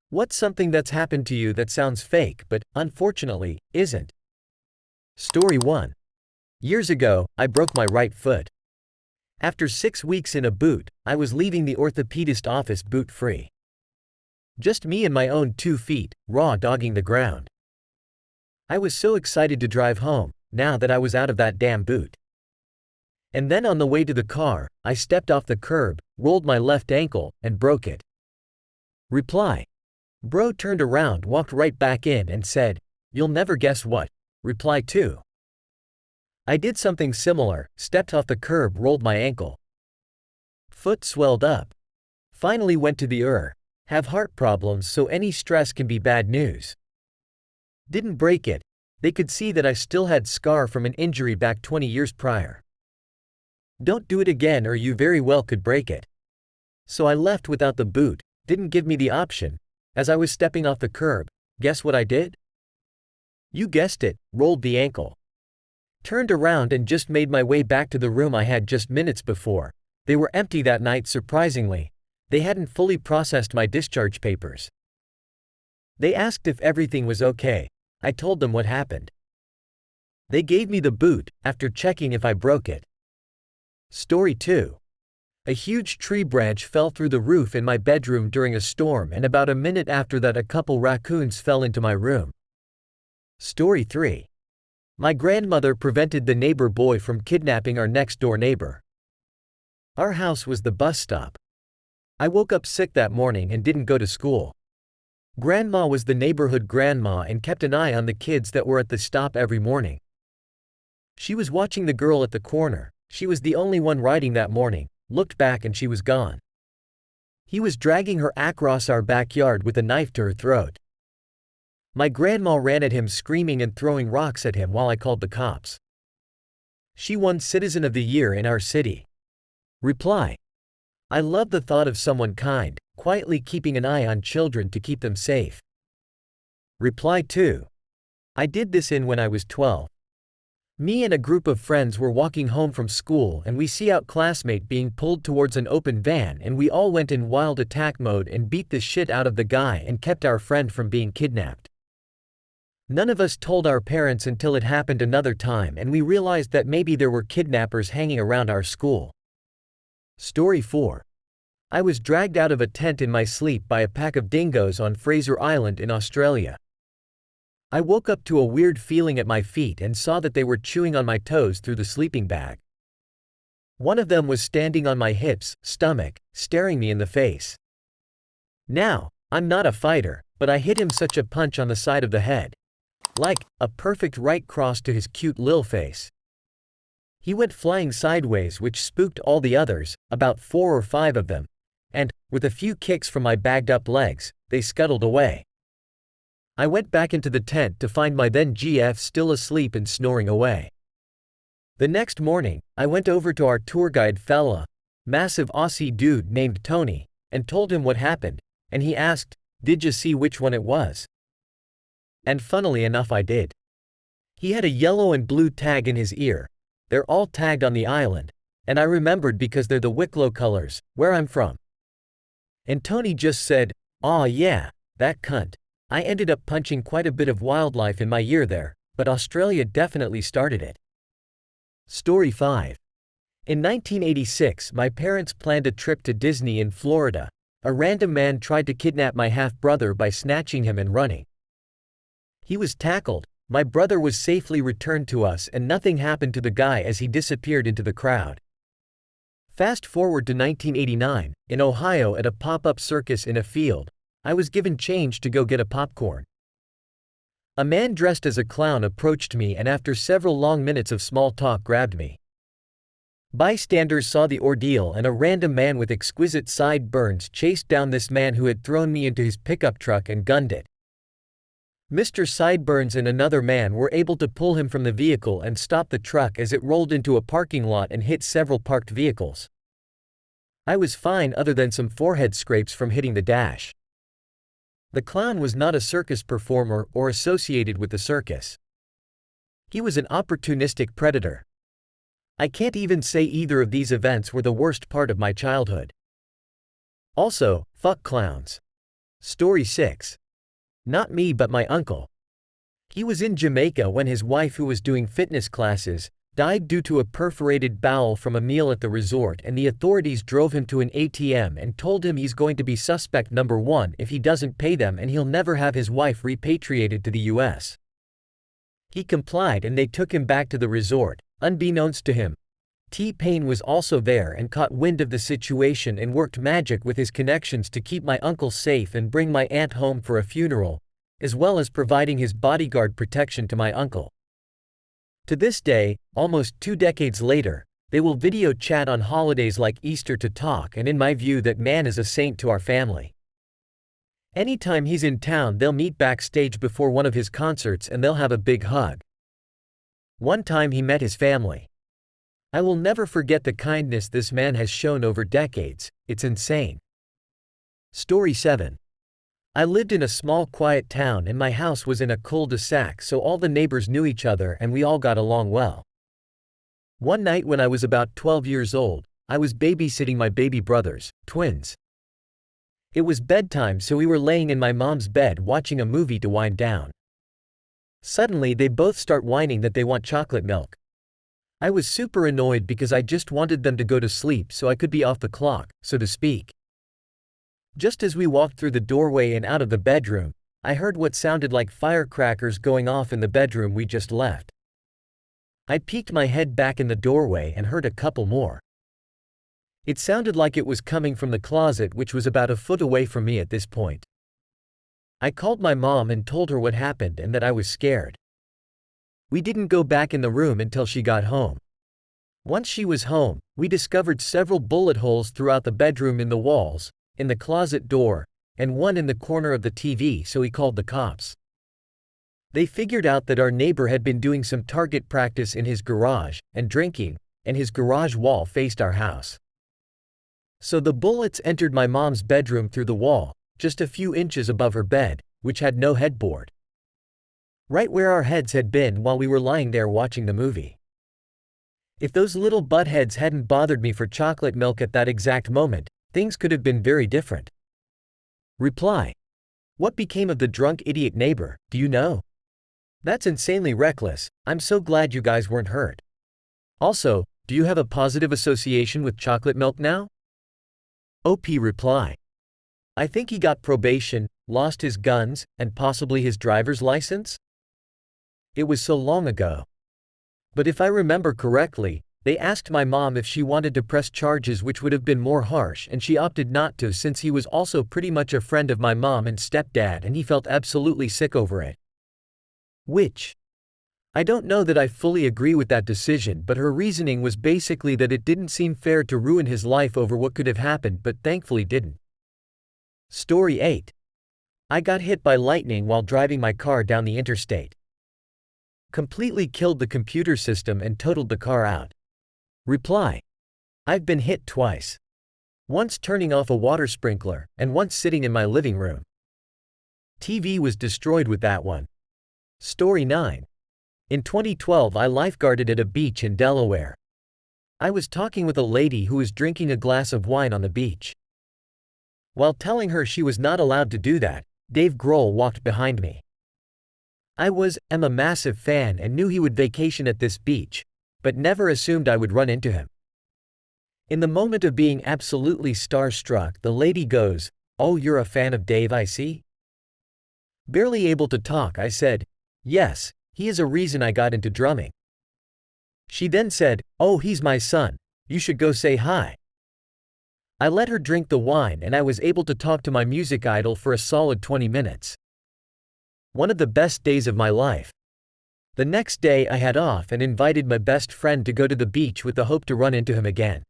What's something that's happened to you that sounds fake but, unfortunately, isn't? Story 1. Years ago, I broke my right foot. After 6 weeks in a boot, I was leaving the orthopedist office boot-free. Just me and my own 2 feet, raw dogging the ground. I was so excited to drive home, now that I was out of that damn boot. And then on the way to the car, I stepped off the curb, rolled my left ankle, and broke it. Reply. Bro turned around, walked right back in and said, "You'll never guess what." Reply 2. I did something similar, stepped off the curb, rolled my ankle. Foot swelled up. Finally went to the have heart problems, so any stress can be bad news. Didn't break it. They could see that I still had scar from an injury back 20 years prior. Don't do it again or you very well could break it. So I left without the boot, didn't give me the option. As I was stepping off the curb, guess what I did? You guessed it, rolled the ankle. Turned around and just made my way back to the room I had just minutes before. They were empty that night, surprisingly. They hadn't fully processed my discharge papers. They asked if everything was okay. I told them what happened. They gave me the boot, after checking if I broke it. Story 2. A huge tree branch fell through the roof in my bedroom during a storm, and about a minute after that a couple raccoons fell into my room. Story 3. My grandmother prevented the neighbor boy from kidnapping our next-door neighbor. Our house was the bus stop. I woke up sick that morning and didn't go to school. Grandma was the neighborhood grandma and kept an eye on the kids that were at the stop every morning. She was watching the girl at the corner. She was the only one riding that morning. Looked back and she was gone. He was dragging her across our backyard with a knife to her throat. My grandma ran at him screaming and throwing rocks at him while I called the cops. She won Citizen of the Year in our city. Reply. I love the thought of someone kind, quietly keeping an eye on children to keep them safe. Reply 2. I did this when I was 12. Me and a group of friends were walking home from school and we see our classmate being pulled towards an open van, and we all went in wild attack mode and beat the shit out of the guy and kept our friend from being kidnapped. None of us told our parents until it happened another time and we realized that maybe there were kidnappers hanging around our school. Story 4. I was dragged out of a tent in my sleep by a pack of dingoes on Fraser Island in Australia. I woke up to a weird feeling at my feet and saw that they were chewing on my toes through the sleeping bag. One of them was standing on my hips, stomach, staring me in the face. Now, I'm not a fighter, but I hit him such a punch on the side of the head. Like, a perfect right cross to his cute lil face. He went flying sideways, which spooked all the others, about 4 or 5 of them, and, with a few kicks from my bagged-up legs, they scuttled away. I went back into the tent to find my then GF still asleep and snoring away. The next morning, I went over to our tour guide fella, massive Aussie dude named Tony, and told him what happened, and he asked, "Did you see which one it was?" And funnily enough I did. He had a yellow and blue tag in his ear. They're all tagged on the island, and I remembered because they're the Wicklow colors, where I'm from. And Tony just said, "Aw yeah, that cunt." I ended up punching quite a bit of wildlife in my year there, but Australia definitely started it. Story 5. In 1986, my parents planned a trip to Disney in Florida. A random man tried to kidnap my half-brother by snatching him and running. He was tackled, my brother was safely returned to us, and nothing happened to the guy as he disappeared into the crowd. Fast forward to 1989, in Ohio at a pop-up circus in a field. I was given change to go get a popcorn. A man dressed as a clown approached me and after several long minutes of small talk grabbed me. Bystanders saw the ordeal and a random man with exquisite sideburns chased down this man who had thrown me into his pickup truck and gunned it. Mr. Sideburns and another man were able to pull him from the vehicle and stop the truck as it rolled into a parking lot and hit several parked vehicles. I was fine other than some forehead scrapes from hitting the dash. The clown was not a circus performer or associated with the circus. He was an opportunistic predator. I can't even say either of these events were the worst part of my childhood. Also, fuck clowns. Story 6. Not me but my uncle. He was in Jamaica when his wife, who was doing fitness classes, died due to a perforated bowel from a meal at the resort, and the authorities drove him to an ATM and told him he's going to be suspect number 1 if he doesn't pay them, and he'll never have his wife repatriated to the US. He complied and they took him back to the resort. Unbeknownst to him, T-Pain was also there and caught wind of the situation and worked magic with his connections to keep my uncle safe and bring my aunt home for a funeral, as well as providing his bodyguard protection to my uncle. To this day, almost 2 decades later, they will video chat on holidays like Easter to talk, and in my view that man is a saint to our family. Anytime he's in town they'll meet backstage before one of his concerts and they'll have a big hug. One time he met his family. I will never forget the kindness this man has shown over decades. It's insane. Story 7. I lived in a small quiet town and my house was in a cul-de-sac, so all the neighbors knew each other and we all got along well. One night when I was about 12 years old, I was babysitting my baby brothers, twins. It was bedtime, so we were laying in my mom's bed watching a movie to wind down. Suddenly they both start whining that they want chocolate milk. I was super annoyed because I just wanted them to go to sleep so I could be off the clock, so to speak. Just as we walked through the doorway and out of the bedroom, I heard what sounded like firecrackers going off in the bedroom we just left. I peeked my head back in the doorway and heard a couple more. It sounded like it was coming from the closet, which was about a foot away from me at this point. I called my mom and told her what happened and that I was scared. We didn't go back in the room until she got home. Once she was home, we discovered several bullet holes throughout the bedroom, in the walls, in the closet door, and one in the corner of the TV, so we called the cops. They figured out that our neighbor had been doing some target practice in his garage, and drinking, and his garage wall faced our house. So the bullets entered my mom's bedroom through the wall, just a few inches above her bed, which had no headboard. Right where our heads had been while we were lying there watching the movie. If those little buttheads hadn't bothered me for chocolate milk at that exact moment, things could have been very different. Reply. What became of the drunk idiot neighbor, do you know? That's insanely reckless. I'm so glad you guys weren't hurt. Also, do you have a positive association with chocolate milk now? OP reply. I think he got probation, lost his guns, and possibly his driver's license? It was so long ago. But if I remember correctly, they asked my mom if she wanted to press charges, which would have been more harsh, and she opted not to since he was also pretty much a friend of my mom and stepdad and he felt absolutely sick over it. Which, I don't know that I fully agree with that decision, but her reasoning was basically that it didn't seem fair to ruin his life over what could have happened but thankfully didn't. Story 8. I got hit by lightning while driving my car down the interstate. Completely killed the computer system and totaled the car out. Reply. I've been hit twice. Once turning off a water sprinkler, and once sitting in my living room. TV was destroyed with that one. Story 9. In 2012 I lifeguarded at a beach in Delaware. I was talking with a lady who was drinking a glass of wine on the beach. While telling her she was not allowed to do that, Dave Grohl walked behind me. am a massive fan and knew he would vacation at this beach, but never assumed I would run into him. In the moment of being absolutely starstruck, the lady goes, "Oh, you're a fan of Dave, I see?" Barely able to talk, I said, "Yes, he is a reason I got into drumming." She then said, "Oh, he's my son, you should go say hi." I let her drink the wine and I was able to talk to my music idol for a solid 20 minutes. One of the best days of my life. The next day I had off and invited my best friend to go to the beach with the hope to run into him again.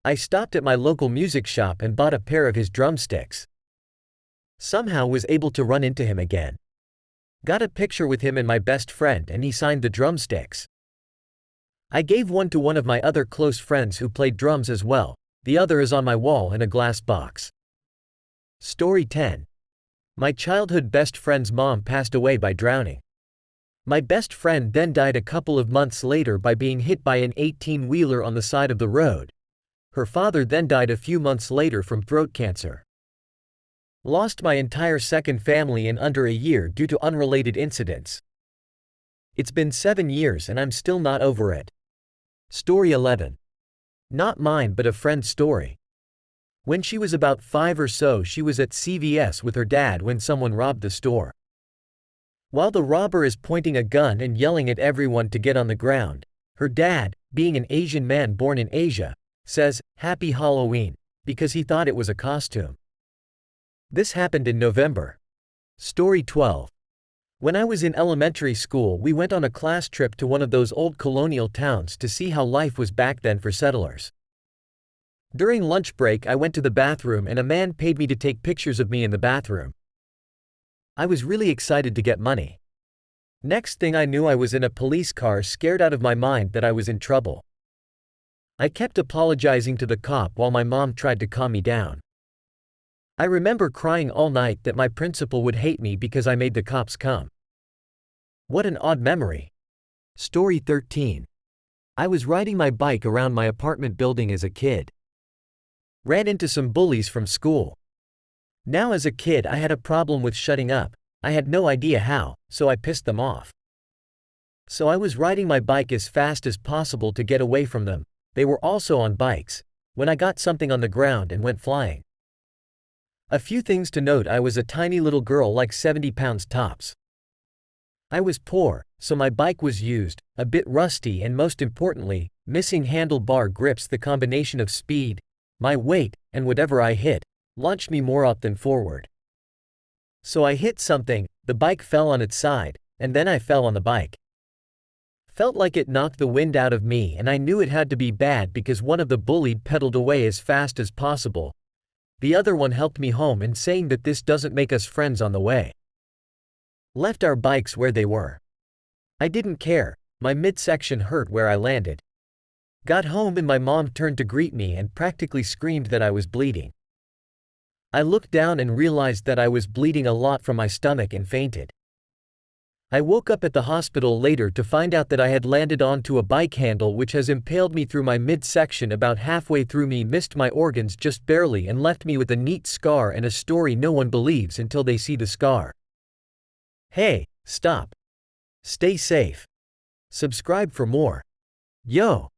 I stopped at my local music shop and bought a pair of his drumsticks. Somehow was able to run into him again. Got a picture with him and my best friend and he signed the drumsticks. I gave one to one of my other close friends who played drums as well, the other is on my wall in a glass box. Story 10. My childhood best friend's mom passed away by drowning. My best friend then died a couple of months later by being hit by an 18-wheeler on the side of the road. Her father then died a few months later from throat cancer. Lost my entire second family in under a year due to unrelated incidents. It's been 7 years and I'm still not over it. Story 11. Not mine but a friend's story. When she was about 5 or so, she was at CVS with her dad when someone robbed the store. While the robber is pointing a gun and yelling at everyone to get on the ground, her dad, being an Asian man born in Asia, says, "Happy Halloween," because he thought it was a costume. This happened in November. Story 12. When I was in elementary school, we went on a class trip to one of those old colonial towns to see how life was back then for settlers. During lunch break, I went to the bathroom and a man paid me to take pictures of me in the bathroom. I was really excited to get money. Next thing I knew, I was in a police car, scared out of my mind that I was in trouble. I kept apologizing to the cop while my mom tried to calm me down. I remember crying all night that my principal would hate me because I made the cops come. What an odd memory. Story 13. I was riding my bike around my apartment building as a kid. Ran into some bullies from school. Now as a kid I had a problem with shutting up. I had no idea how, so I pissed them off. So I was riding my bike as fast as possible to get away from them. They were also on bikes, when I got something on the ground and went flying. A few things to note: I was a tiny little girl, like 70 pounds tops. I was poor, so my bike was used, a bit rusty, and most importantly, missing handlebar grips. The combination of speed, my weight, and whatever I hit, launched me more up than forward. So I hit something, the bike fell on its side, and then I fell on the bike. Felt like it knocked the wind out of me, and I knew it had to be bad because one of the bullied pedaled away as fast as possible. The other one helped me home and saying that this doesn't make us friends on the way. Left our bikes where they were. I didn't care, my midsection hurt where I landed. Got home and my mom turned to greet me and practically screamed that I was bleeding. I looked down and realized that I was bleeding a lot from my stomach and fainted. I woke up at the hospital later to find out that I had landed onto a bike handle which has impaled me through my midsection. About halfway through, me missed my organs just barely and left me with a neat scar and a story no one believes until they see the scar. Hey, stop. Stay safe. Subscribe for more. Yo.